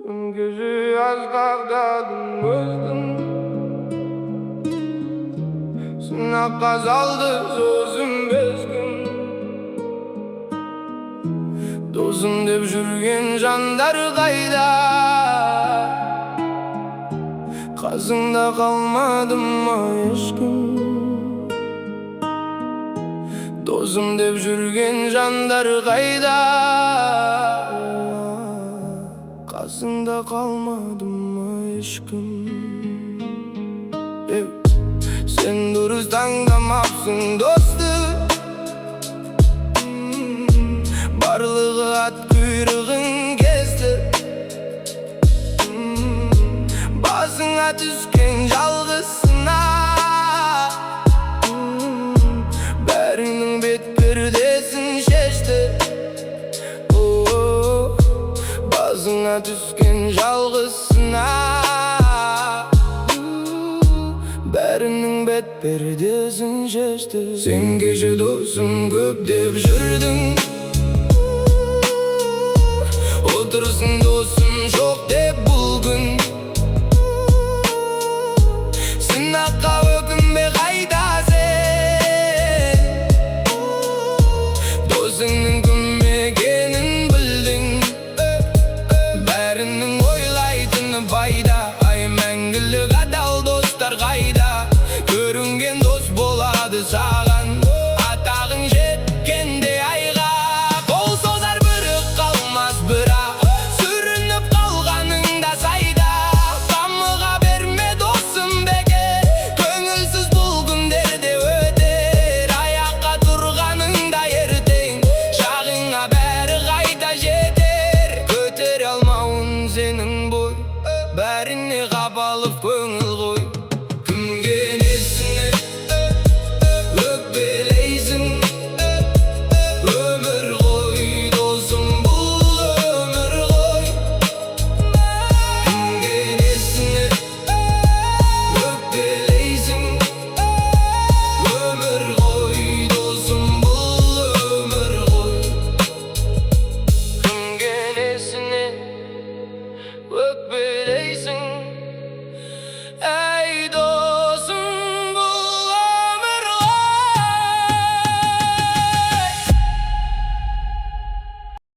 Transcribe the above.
Tüm gece yazlardadım özdüm. Sınak azaldı sözüm bezgin. Dozum dep жүрген жандар қайда? Қасыңда қалмады ма ешкім? Dozum dep жүрген жандар қайда? Қасыңда қалмады ма ешкім? Sen dürüst tаңдамапсың досты. Барлығы ат құйрығын кесті. Басыңа түскен жалғызсына. Бәрінің бет пердесін шешті. Басыңа түскен жалғызсына. Бәрінің бет пердесін шешті. Сен кеше досым көп деп жүрдің. Отырсың досым жоқ деп бұл күн.